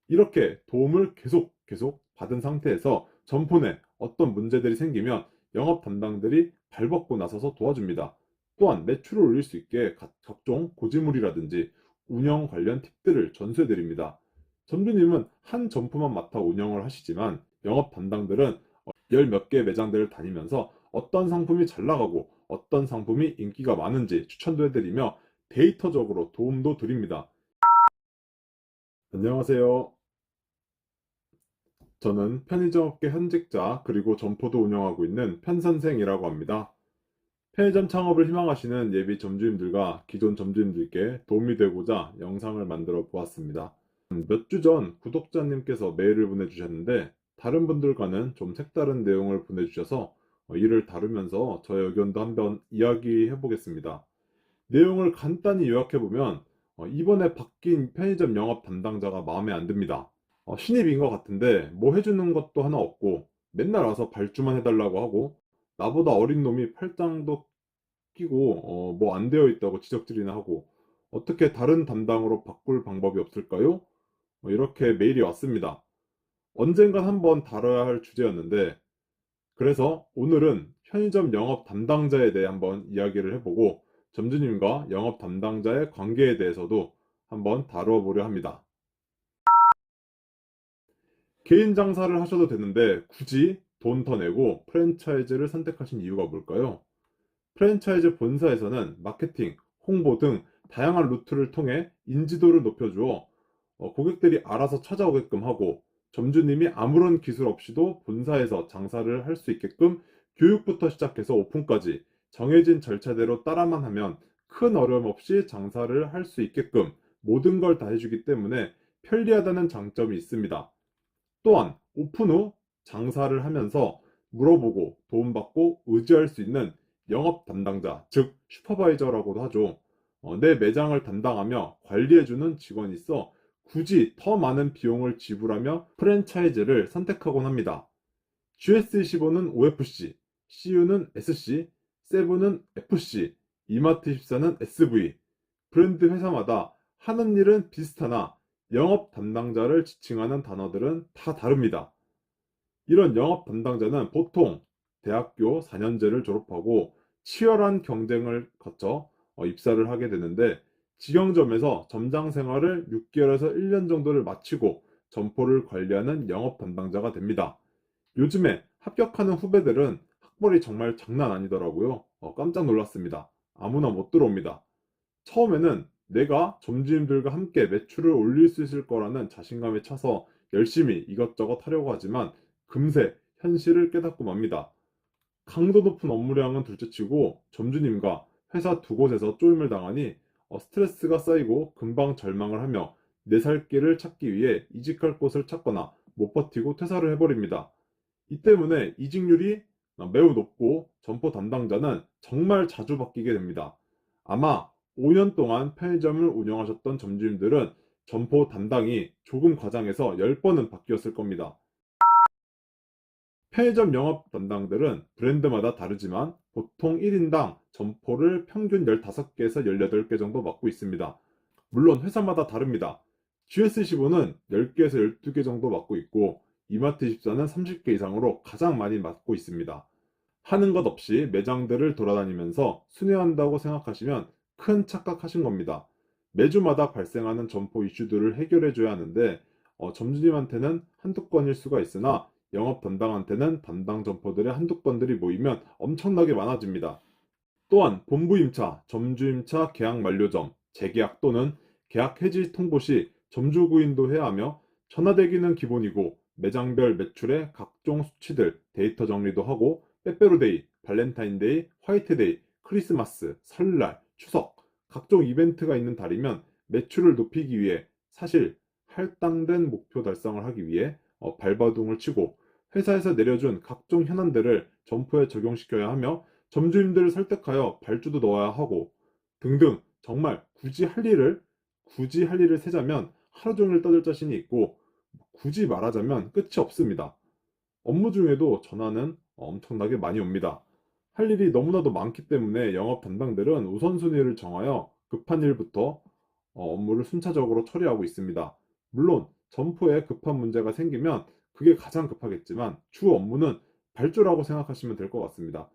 이렇게 도움을 계속 받은 상태에서 점포 내 어떤 문제들이 생기면 영업 담당들이 발벗고 나서서 도와줍니다. 또한 매출을 올릴 수 있게 각종 고지물이라든지 운영 관련 팁들을 전수해 드립니다. 점주님은 한 점포만 맡아 운영을 하시지만 영업 담당들은 열 몇 개 매장들을 다니면서 어떤 상품이 잘 나가고 어떤 상품이 인기가 많은지 추천도 해드리며 데이터적으로 도움도 드립니다. 안녕하세요. 저는 편의점업계 현직자 그리고 점포도 운영하고 있는 편선생이라고 합니다. 편의점 창업을 희망하시는 예비 점주님들과 기존 점주님들께 도움이 되고자 영상을 만들어 보았습니다. 몇 주 전 구독자님께서 메일을 보내주셨는데 다른 분들과는 좀 색다른 내용을 보내주셔서 이를 다루면서 저의 의견도 한번 이야기해 보겠습니다. 내용을 간단히 요약해보면 이번에 바뀐 편의점 영업 담당자가 마음에 안 듭니다. 신입인 것 같은데 뭐 해주는 것도 하나 없고 맨날 와서 발주만 해달라고 하고 나보다 어린 놈이 팔짱도 끼고 뭐 안 되어 있다고 지적질이나 하고 어떻게 다른 담당으로 바꿀 방법이 없을까요? 이렇게 메일이 왔습니다. 언젠간 한번 다뤄야 할 주제였는데 그래서 오늘은 편의점 영업 담당자에 대해 한번 이야기를 해보고 점주님과 영업 담당자의 관계에 대해서도 한번 다루어 보려 합니다. 개인 장사를 하셔도 되는데 굳이 돈 더 내고 프랜차이즈를 선택하신 이유가 뭘까요? 프랜차이즈 본사에서는 마케팅, 홍보 등 다양한 루트를 통해 인지도를 높여주어 고객들이 알아서 찾아오게끔 하고 점주님이 아무런 기술 없이도 본사에서 장사를 할 수 있게끔 교육부터 시작해서 오픈까지 정해진 절차대로 따라만 하면 큰 어려움 없이 장사를 할 수 있게끔 모든 걸 다 해주기 때문에 편리하다는 장점이 있습니다. 또한 오픈 후 장사를 하면서 물어보고 도움받고 의지할 수 있는 영업 담당자, 즉 슈퍼바이저라고도 하죠. 내 매장을 담당하며 관리해주는 직원이 있어 굳이 더 많은 비용을 지불하며 프랜차이즈를 선택하곤 합니다. GS15는 OFC, CU는 SC, 세븐은 FC, 이마트24는 SV. 브랜드 회사마다 하는 일은 비슷하나 영업 담당자를 지칭하는 단어들은 다 다릅니다. 이런 영업 담당자는 보통 대학교 4년제를 졸업하고 치열한 경쟁을 거쳐 입사를 하게 되는데 직영점에서 점장 생활을 6개월에서 1년 정도를 마치고 점포를 관리하는 영업 담당자가 됩니다. 요즘에 합격하는 후배들은 학벌이 정말 장난 아니더라고요. 깜짝 놀랐습니다. 아무나 못 들어옵니다. 처음에는 내가 점주님들과 함께 매출을 올릴 수 있을 거라는 자신감에 차서 열심히 이것저것 하려고 하지만 금세 현실을 깨닫고 맙니다. 강도 높은 업무량은 둘째치고 점주님과 회사 두 곳에서 쪼임을 당하니 스트레스가 쌓이고 금방 절망을 하며 내 살 길을 찾기 위해 이직할 곳을 찾거나 못 버티고 퇴사를 해버립니다. 이 때문에 이직률이 매우 높고 점포 담당자는 정말 자주 바뀌게 됩니다. 아마 5년 동안 편의점을 운영하셨던 점주님들은 점포 담당이 조금 과장해서 10번은 바뀌었을 겁니다. 편의점 영업 담당들은 브랜드마다 다르지만 보통 1인당 점포를 평균 15개에서 18개 정도 맡고 있습니다. 물론 회사마다 다릅니다. GS15는 10개에서 12개 정도 맡고 있고 이마트24는 30개 이상으로 가장 많이 맡고 있습니다. 하는 것 없이 매장들을 돌아다니면서 순회한다고 생각하시면 큰 착각하신 겁니다. 매주마다 발생하는 점포 이슈들을 해결해 줘야 하는데 점주님한테는 한두 건일 수가 있으나 영업 담당한테는 담당 점포들의 한두 건들이 모이면 엄청나게 많아집니다. 또한 본부 임차, 점주 임차 계약 만료점, 재계약 또는 계약 해지 통보 시 점주 구인도 해야 하며 전화대기는 기본이고 매장별 매출의 각종 수치들 데이터 정리도 하고 빼빼로데이, 발렌타인데이, 화이트데이, 크리스마스, 설날, 추석 각종 이벤트가 있는 달이면 매출을 높이기 위해 사실 할당된 목표 달성을 하기 위해 발버둥을 치고 회사에서 내려준 각종 현안들을 점포에 적용시켜야 하며 점주님들을 설득하여 발주도 넣어야 하고 등등 정말 굳이 할 일을 세자면 하루 종일 떠들 자신이 있고 굳이 말하자면 끝이 없습니다. 업무 중에도 전화는 엄청나게 많이 옵니다. 할 일이 너무나도 많기 때문에 영업 담당들은 우선순위를 정하여 급한 일부터 업무를 순차적으로 처리하고 있습니다. 물론 점포에 급한 문제가 생기면 그게 가장 급하겠지만 주 업무는 발주라고 생각하시면 될 것 같습니다.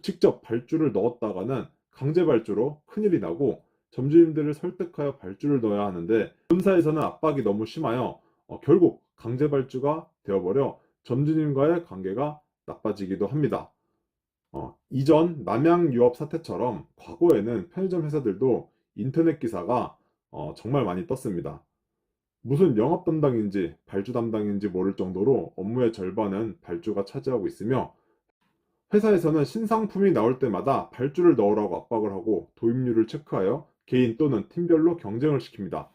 직접 발주를 넣었다가는 강제 발주로 큰일이 나고 점주님들을 설득하여 발주를 넣어야 하는데 본사에서는 압박이 너무 심하여 결국 강제 발주가 되어버려 점주님과의 관계가 나빠지기도 합니다. 이전 남양 유업 사태처럼 과거에는 편의점 회사들도 인터넷 기사가 정말 많이 떴습니다. 무슨 영업 담당인지 발주 담당인지 모를 정도로 업무의 절반은 발주가 차지하고 있으며 회사에서는 신상품이 나올 때마다 발주를 넣으라고 압박을 하고 도입률을 체크하여 개인 또는 팀별로 경쟁을 시킵니다.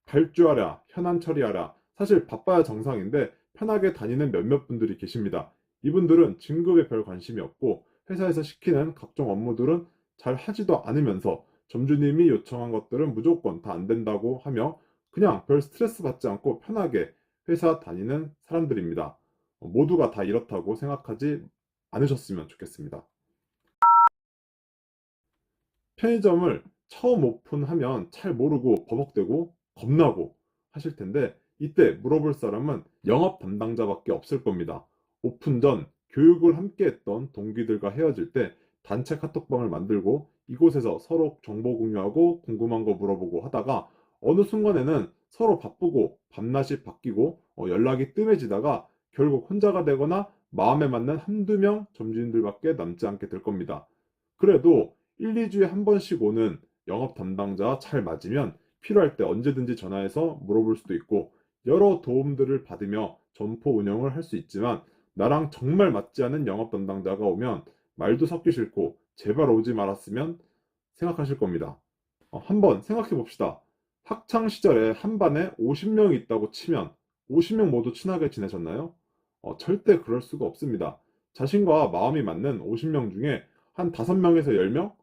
발주하랴, 현안 처리하랴. 사실 바빠야 정상인데 편하게 다니는 몇몇 분들이 계십니다. 이분들은 진급에 별 관심이 없고 회사에서 시키는 각종 업무들은 잘 하지도 않으면서 점주님이 요청한 것들은 무조건 다 안 된다고 하며 그냥 별 스트레스 받지 않고 편하게 회사 다니는 사람들입니다. 모두가 다 이렇다고 생각하지 않으셨으면 좋겠습니다. 편의점을 처음 오픈하면 잘 모르고 버벅대고 겁나고 하실 텐데 이때 물어볼 사람은 영업 담당자밖에 없을 겁니다. 오픈 전 교육을 함께 했던 동기들과 헤어질 때 단체 카톡방을 만들고 이곳에서 서로 정보 공유하고 궁금한 거 물어보고 하다가 어느 순간에는 서로 바쁘고 밤낮이 바뀌고 연락이 뜸해지다가 결국 혼자가 되거나 마음에 맞는 한두 명 점주님들밖에 남지 않게 될 겁니다. 그래도 1, 2주에 한 번씩 오는 영업 담당자와 잘 맞으면 필요할 때 언제든지 전화해서 물어볼 수도 있고 여러 도움들을 받으며 점포 운영을 할 수 있지만 나랑 정말 맞지 않은 영업 담당자가 오면 말도 섞기 싫고 제발 오지 말았으면 생각하실 겁니다. 한번 생각해 봅시다. 학창 시절에 한 반에 50명이 있다고 치면 50명 모두 친하게 지내셨나요? 절대 그럴 수가 없습니다. 자신과 마음이 맞는 50명 중에 한 5명에서 10명?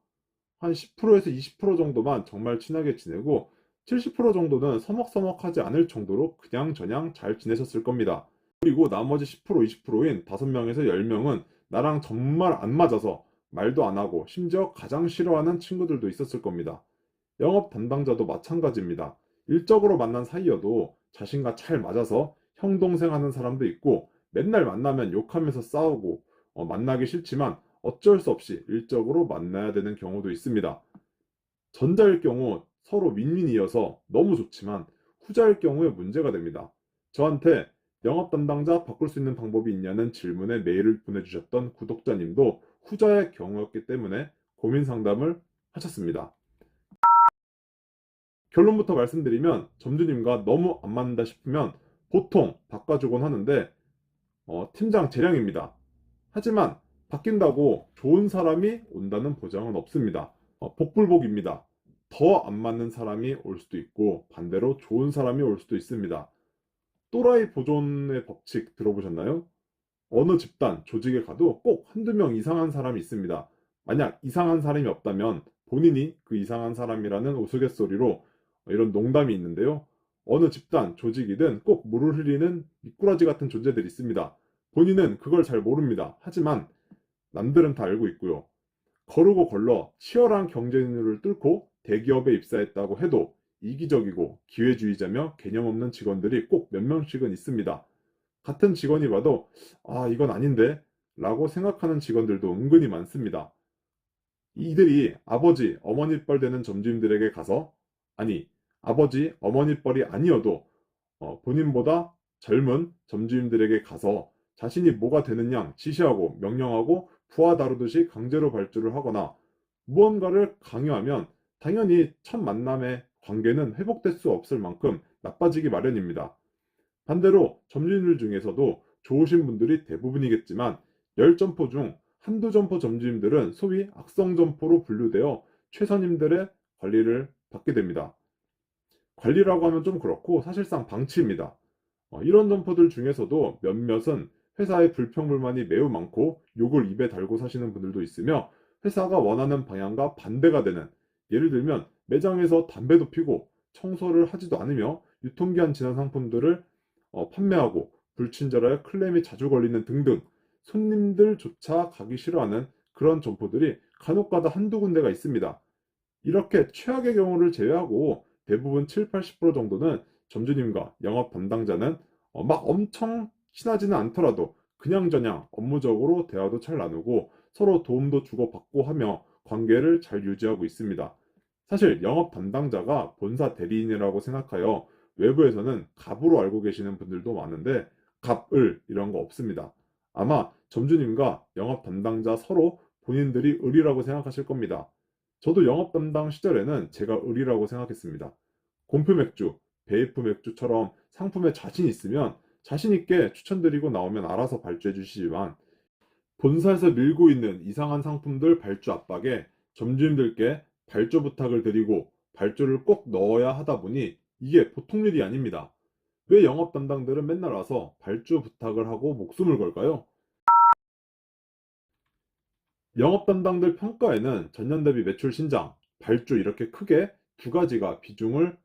한 10%에서 20% 정도만 정말 친하게 지내고 70% 정도는 서먹서먹하지 않을 정도로 그냥저냥 잘 지내셨을 겁니다. 그리고 나머지 10%, 20%인 5명에서 10명은 나랑 정말 안 맞아서 말도 안 하고 심지어 가장 싫어하는 친구들도 있었을 겁니다. 영업 담당자도 마찬가지입니다. 일적으로 만난 사이여도 자신과 잘 맞아서 형 동생 하는 사람도 있고 맨날 만나면 욕하면서 싸우고 만나기 싫지만 어쩔 수 없이 일적으로 만나야 되는 경우도 있습니다. 전자일 경우 서로 윈윈이어서 너무 좋지만 후자일 경우에 문제가 됩니다. 저한테 영업 담당자 바꿀 수 있는 방법이 있냐는 질문에 메일을 보내주셨던 구독자님도 후자의 경우였기 때문에 고민 상담을 하셨습니다. 결론부터 말씀드리면 점주님과 너무 안 맞는다 싶으면 보통 바꿔주곤 하는데 팀장 재량입니다. 하지만 바뀐다고 좋은 사람이 온다는 보장은 없습니다. 복불복입니다. 더 안 맞는 사람이 올 수도 있고 반대로 좋은 사람이 올 수도 있습니다. 또라이 보존의 법칙 들어보셨나요? 어느 집단, 조직에 가도 꼭 한두 명 이상한 사람이 있습니다. 만약 이상한 사람이 없다면 본인이 그 이상한 사람이라는 우스갯소리로 이런 농담이 있는데요. 어느 집단, 조직이든 꼭 물을 흐리는 미꾸라지 같은 존재들이 있습니다. 본인은 그걸 잘 모릅니다. 하지만 남들은 다 알고 있고요. 거르고 걸러 치열한 경쟁률을 뚫고 대기업에 입사했다고 해도 이기적이고 기회주의자며 개념 없는 직원들이 꼭 몇 명씩은 있습니다. 같은 직원이 봐도 이건 아닌데 라고 생각하는 직원들도 은근히 많습니다. 이들이 아버지, 어머니 뻘 되는 점주님들에게 가서 아니, 아버지, 어머니 뻘이 아니어도 본인보다 젊은 점주님들에게 가서 자신이 뭐가 되는 양 지시하고 명령하고 부하 다루듯이 강제로 발주를 하거나 무언가를 강요하면 당연히 첫 만남의 관계는 회복될 수 없을 만큼 나빠지기 마련입니다. 반대로 점주님들 중에서도 좋으신 분들이 대부분이겠지만 10점포 중 한두 점포 점주님들은 소위 악성 점포로 분류되어 최선임들의 관리를 받게 됩니다. 관리라고 하면 좀 그렇고 사실상 방치입니다. 이런 점포들 중에서도 몇몇은 회사의 불평불만이 매우 많고 욕을 입에 달고 사시는 분들도 있으며 회사가 원하는 방향과 반대가 되는 예를 들면 매장에서 담배도 피고 청소를 하지도 않으며 유통기한 지난 상품들을 판매하고 불친절하여 클레임이 자주 걸리는 등등 손님들조차 가기 싫어하는 그런 점포들이 간혹가다 한두 군데가 있습니다. 이렇게 최악의 경우를 제외하고 대부분 7, 80% 정도는 점주님과 영업 담당자는 막 엄청 친하지는 않더라도 그냥저냥 업무적으로 대화도 잘 나누고 서로 도움도 주고받고 하며 관계를 잘 유지하고 있습니다. 사실 영업 담당자가 본사 대리인이라고 생각하여 외부에서는 갑으로 알고 계시는 분들도 많은데 갑을 이런 거 없습니다. 아마 점주님과 영업 담당자 서로 본인들이 을이라고 생각하실 겁니다. 저도 영업 담당 시절에는 제가 을이라고 생각했습니다. 곰표 맥주, 베이프 맥주처럼 상품에 자신 있으면 자신 있게 추천드리고 나오면 알아서 발주해 주시지만 본사에서 밀고 있는 이상한 상품들 발주 압박에 점주님들께 발주 부탁을 드리고 발주를 꼭 넣어야 하다 보니 이게 보통 일이 아닙니다. 왜 영업 담당들은 맨날 와서 발주 부탁을 하고 목숨을 걸까요? 영업 담당들 평가에는 전년 대비 매출 신장, 발주 이렇게 크게 두 가지가 비중을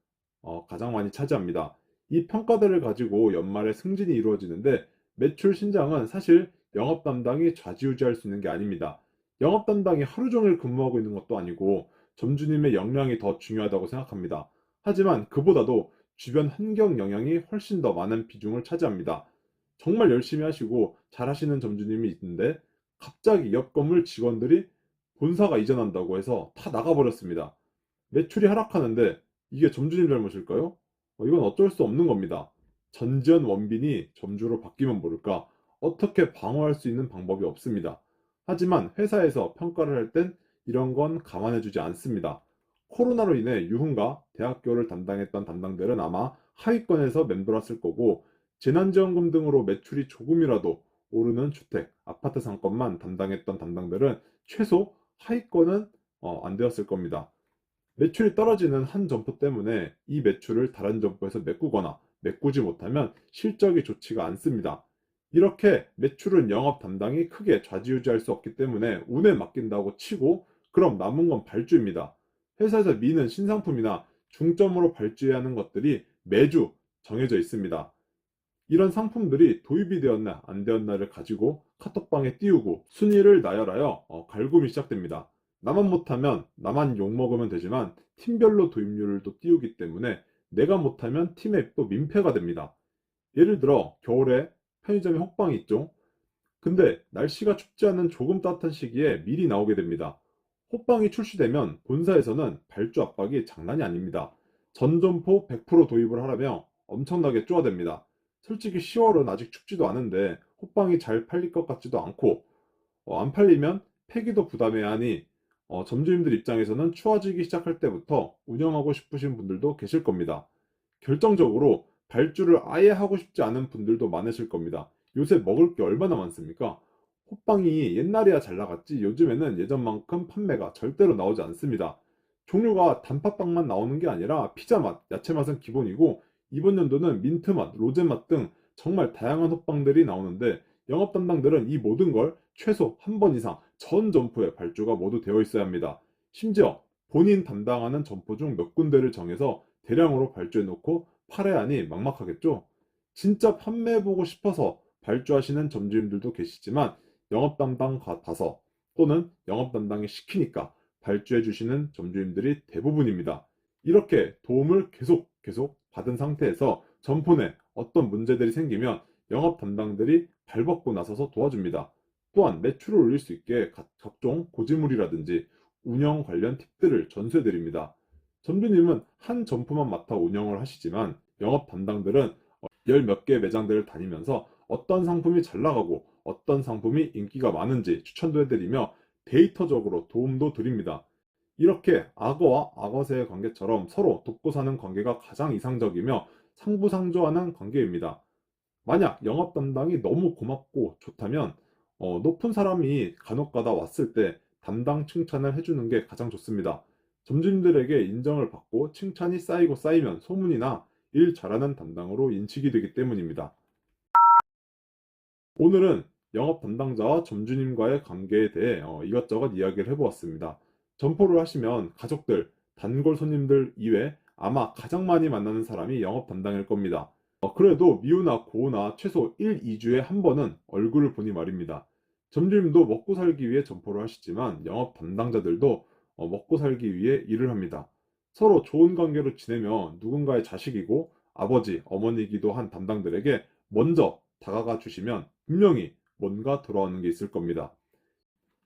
가장 많이 차지합니다. 이 평가들을 가지고 연말에 승진이 이루어지는데 매출 신장은 사실 영업 담당이 좌지우지할 수 있는 게 아닙니다. 영업 담당이 하루 종일 근무하고 있는 것도 아니고 점주님의 역량이 더 중요하다고 생각합니다. 하지만 그보다도 주변 환경 영향이 훨씬 더 많은 비중을 차지합니다. 정말 열심히 하시고 잘하시는 점주님이 있는데 갑자기 옆 건물 직원들이 본사가 이전한다고 해서 다 나가버렸습니다. 매출이 하락하는데 이게 점주님 잘못일까요? 이건 어쩔 수 없는 겁니다. 전지현 원빈이 점주로 바뀌면 모를까 어떻게 방어할 수 있는 방법이 없습니다. 하지만 회사에서 평가를 할 땐 이런 건 감안해주지 않습니다. 코로나로 인해 유흥가, 대학교를 담당했던 담당들은 아마 하위권에서 맴돌았을 거고 재난지원금 등으로 매출이 조금이라도 오르는 주택, 아파트 상권만 담당했던 담당들은 최소 하위권은 안 되었을 겁니다. 매출이 떨어지는 한 점포 때문에 이 매출을 다른 점포에서 메꾸거나 메꾸지 못하면 실적이 좋지가 않습니다. 이렇게 매출은 영업 담당이 크게 좌지우지할 수 없기 때문에 운에 맡긴다고 치고 그럼 남은 건 발주입니다. 회사에서 미는 신상품이나 중점으로 발주해야 하는 것들이 매주 정해져 있습니다. 이런 상품들이 도입이 되었나 안 되었나를 가지고 카톡방에 띄우고 순위를 나열하여 갈굼이 시작됩니다. 나만 못하면 나만 욕먹으면 되지만 팀별로 도입률을 또 띄우기 때문에 내가 못하면 팀에 또 민폐가 됩니다. 예를 들어 겨울에 편의점에 호빵이 있죠. 근데 날씨가 춥지 않은 조금 따뜻한 시기에 미리 나오게 됩니다. 호빵이 출시되면 본사에서는 발주 압박이 장난이 아닙니다. 전 점포 100% 도입을 하려면 엄청나게 쪼아댑니다. 솔직히 10월은 아직 춥지도 않은데 호빵이 잘 팔릴 것 같지도 않고 안 팔리면 폐기도 부담해야 하니 점주님들 입장에서는 추워지기 시작할 때부터 운영하고 싶으신 분들도 계실 겁니다. 결정적으로 발주를 아예 하고 싶지 않은 분들도 많으실 겁니다. 요새 먹을 게 얼마나 많습니까? 호빵이 옛날에야 잘 나갔지 요즘에는 예전만큼 판매가 절대로 나오지 않습니다. 종류가 단팥빵만 나오는 게 아니라 피자 맛, 야채 맛은 기본이고 이번 연도는 민트 맛, 로제 맛 등 정말 다양한 호빵들이 나오는데 영업 담당들은 이 모든 걸 최소 한 번 이상 전 점포에 발주가 모두 되어 있어야 합니다. 심지어 본인 담당하는 점포 중 몇 군데를 정해서 대량으로 발주해 놓고 팔아야 하니 막막하겠죠? 진짜 판매해보고 싶어서 발주하시는 점주님들도 계시지만 영업 담당 같아서 또는 영업 담당이 시키니까 발주해 주시는 점주님들이 대부분입니다. 이렇게 도움을 계속 받은 상태에서 점포 내 어떤 문제들이 생기면 영업 담당들이 발벗고 나서서 도와줍니다. 또한 매출을 올릴 수 있게 각종 고지물이라든지 운영 관련 팁들을 전수해 드립니다. 점주님은 한 점포만 맡아 운영을 하시지만 영업 담당들은 열 몇 개 매장들을 다니면서 어떤 상품이 잘 나가고 어떤 상품이 인기가 많은지 추천도 해드리며 데이터적으로 도움도 드립니다. 이렇게 악어와 악어새의 관계처럼 서로 돕고 사는 관계가 가장 이상적이며 상부상조하는 관계입니다. 만약 영업 담당이 너무 고맙고 좋다면 높은 사람이 간혹가다 왔을 때 담당 칭찬을 해주는 게 가장 좋습니다. 점주님들에게 인정을 받고 칭찬이 쌓이고 쌓이면 소문이나 일 잘하는 담당으로 인식이 되기 때문입니다. 오늘은 영업 담당자와 점주님과의 관계에 대해 이것저것 이야기를 해보았습니다. 점포를 하시면 가족들, 단골 손님들 이외 아마 가장 많이 만나는 사람이 영업 담당일 겁니다. 그래도 미우나 고우나 최소 1, 2주에 한 번은 얼굴을 보니 말입니다. 점주님도 먹고 살기 위해 점포를 하시지만 영업 담당자들도 먹고 살기 위해 일을 합니다. 서로 좋은 관계로 지내면 누군가의 자식이고 아버지, 어머니이기도 한 담당들에게 먼저 다가가 주시면 분명히 뭔가 돌아오는 게 있을 겁니다.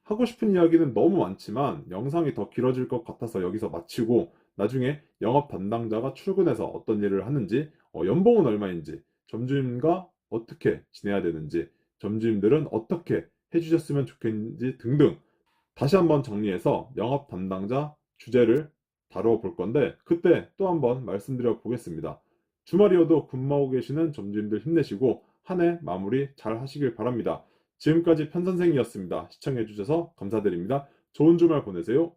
하고 싶은 이야기는 너무 많지만 영상이 더 길어질 것 같아서 여기서 마치고 나중에 영업 담당자가 출근해서 어떤 일을 하는지, 연봉은 얼마인지, 점주님과 어떻게 지내야 되는지, 점주님들은 어떻게 해주셨으면 좋겠는지 등등 다시 한번 정리해서 영업 담당자 주제를 다루어 볼 건데 그때 또 한번 말씀드려 보겠습니다. 주말이어도 근무하고 계시는 점주님들 힘내시고 한 해 마무리 잘 하시길 바랍니다. 지금까지 편 선생이었습니다. 시청해 주셔서 감사드립니다. 좋은 주말 보내세요.